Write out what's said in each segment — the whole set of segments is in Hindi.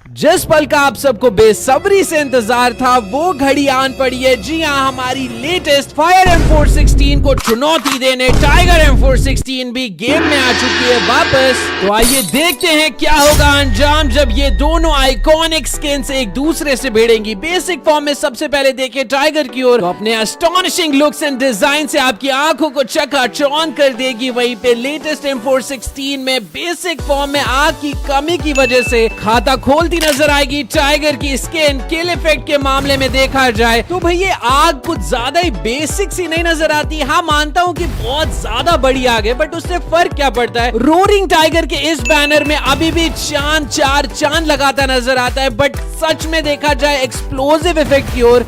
जिस पल का आप सबको बेसब्री से इंतजार था वो घड़ी आन पड़ी है। जी हाँ, हमारी लेटेस्ट फायर M416 को चुनौती देने टाइगर M416 भी गेम में आ चुकी है वापस। तो आइए देखते हैं क्या होगा अंजाम जब ये दोनों आइकॉनिक स्किन्स एक दूसरे से भिड़ेंगी। बेसिक फॉर्म में सबसे पहले देखिए टाइगर की ओर, तो अपने अस्टॉनिशिंग लुक्स एंड डिजाइन से आपकी आंखों को चकाचौंध कर देगी। वहीं पे लेटेस्ट M416 में बेसिक फॉर्म में आग की कमी की वजह से खाता खोलती नजर आएगी। टाइगर की स्किन किल इफेक्ट के मामले में देखा जाए तो भाई ये आग कुछ ज्यादा ही बेसिक सी नहीं नजर आती। हाँ, मानता हूँ कि बहुत ज्यादा बड़ी आग है, बट उससे फर्क क्या पड़ता है। रोरिंग टाइगर के इस बैनर में अभी भी चांद चार चांद लगाता नजर आता है, बट सच में देखा जाए एक्सप्लोसिव इफेक्ट की ओर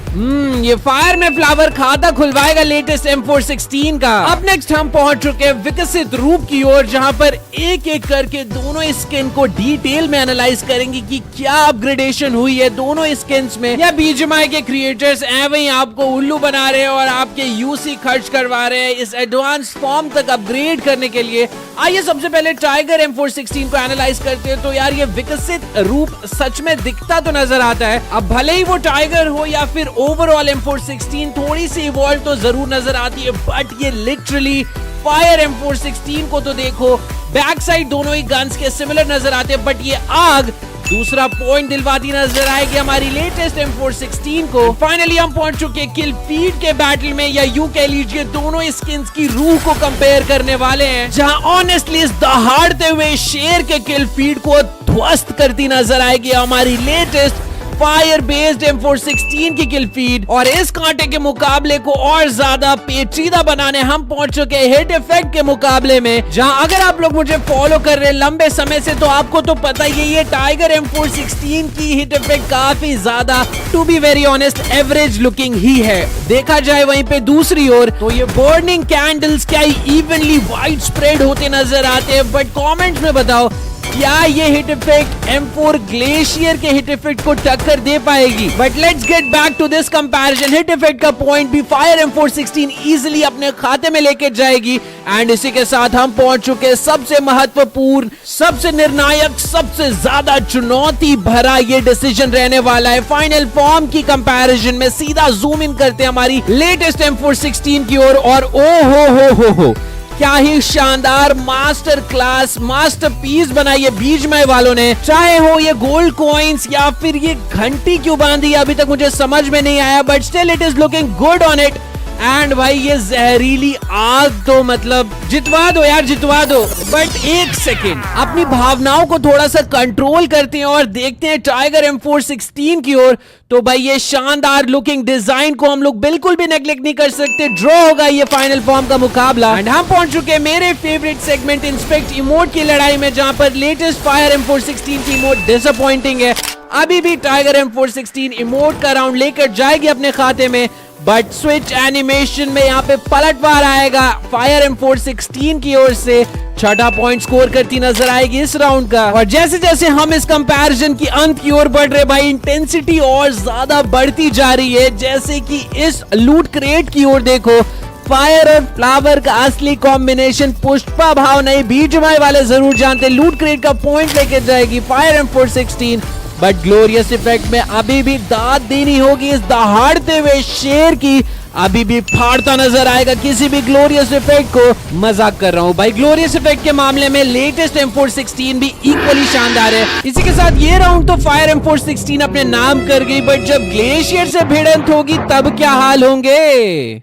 ये फायर में फ्लावर खाता खुलवाएगा लेटेस्ट M416 का। अब नेक्स्ट हम पहुंच चुके हैं विकसित रूप की ओर, जहां पर एक एक करके दोनों स्किन को डिटेल में एनालाइज करेंगे कि क्या अपग्रेडेशन हुई है दोनों स्किन्स में, या BGMI के क्रिएटर्स एवं ही आपको उल्लू बना रहे हैं और आपके यूसी खर्च करवा रहे हैं इस एडवांस फॉर्म तक अपग्रेड करने के लिए। आइए सबसे पहले टाइगर M416 को एनालाइज करते हैं। तो यार ये विकसित रूप सच में दिखता तो नजर आता है। अब भले ही वो टाइगर हो या फिर ओवरऑल M416 थोड़ी सी इवॉल्व तो जरूर नजर आती है, बट ये लिटरली फायर M416 को तो देखो, बैक साइड दोनों ही गन्स के सिमिलर नजर आते हैं, बट ये आग दूसरा पॉइंट दिलवाती नजर आएगी हमारी लेटेस्ट M416 को। फाइनली हम पहुंच चुके हैं किल फीड के बैटल में, या यूं कह लीजिए दोनों स्किन्स की रूह को कंपेयर करने वाले हैं, जहां ऑनेस्टली इस दहाड़ते हुए शेर के किल फीड को ध्वस्त करती नजर आएगी हमारी लेटेस्ट फायर बेस्ड M416 की किल फीड। और इस कांटे के मुकाबले को और ज्यादा पेचीदा बनाने हम पहुंच चुके हैं हिट इफेक्ट के मुकाबले में, जहां अगर आप लोग मुझे फॉलो कर रहे हैं लंबे समय से तो आपको तो पता ही है ये टाइगर M416 की हिट इफेक्ट काफी ज्यादा, to be very honest, average looking ही है देखा जाए। वहीं पे दूसरी ओर तो ये बर्निंग कैंडल्स क्या इवनली वाइड स्प्रेड होते नजर आते हैं, बट कॉमेंट्स में बताओ क्या ये हिट इफेक्ट M4 ग्लेशियर के हिट इफेक्ट को टक्कर दे पाएगी। But let's get back to this comparison. Hit effect का पॉइंट भी फायर M416 इजीली अपने खाते में लेके जाएगी। एंड इसी के साथ हम पहुंच चुके सबसे महत्वपूर्ण, सबसे निर्णायक, सबसे ज्यादा चुनौती भरा ये डिसीजन रहने वाला है फाइनल फॉर्म की कंपैरिजन में। सीधा जूम इन करते हैं हमारी लेटेस्ट M416 की ओर, और ओ हो क्या ही शानदार मास्टर क्लास मास्टरपीस बनाई है BGMI वालों ने। चाहे हो ये गोल्ड कॉइन्स या फिर ये घंटी क्यों बांधी अभी तक मुझे समझ में नहीं आया, but still it is looking good on it. And भाई ये जहरीली आग तो मतलब जितवा दो यार, जितवा दो। बट एक सेकेंड, अपनी भावनाओं को थोड़ा सा कंट्रोल करते हैं और देखते हैं टाइगर M416 की ओर। तो भाई ये शानदार लुकिंग डिजाइन को हम लोग बिल्कुल भी नेग्लेक्ट नहीं कर सकते। ड्रॉ होगा ये फाइनल फॉर्म का मुकाबला। एंड हम पहुंच चुके हैं मेरे फेवरेट सेगमेंट इंस्पेक्ट इमोट की लड़ाई में, जहां पर लेटेस्ट फायर M416 की इमोट डिसअपॉइंटिंग है। अभी भी टाइगर M416 इमोट का राउंड लेकर जाएगी अपने खाते में, बट स्विच एनिमेशन में यहाँ पे पलटवार आएगा फायर M416 की ओर से। छठा पॉइंट स्कोर करती नजर आएगी इस राउंड का। और जैसे जैसे हम इस कंपैरिजन की अंत की ओर बढ़ रहे भाई, इंटेंसिटी और ज्यादा बढ़ती जा रही है। जैसे कि इस लूट क्रेट की ओर देखो, फायर और फ्लावर का असली कॉम्बिनेशन पुष्पा भाव नहीं, BGMI वाले जरूर जानते। लूट क्रेट का पॉइंट लेके जाएगी fire M416, but glorious effect में अभी भी दाद देनी होगी इस दहाड़ते हुए शेर की। अभी भी फाड़ता नजर आएगा किसी भी ग्लोरियस इफेक्ट को। मजाक कर रहा हूं भाई, ग्लोरियस इफेक्ट के मामले में लेटेस्ट M416 भी इक्वली शानदार है। इसी के साथ ये राउंड तो फायर M416 अपने नाम कर गई, बट जब ग्लेशियर से भिड़ंत होगी तब क्या हाल होंगे।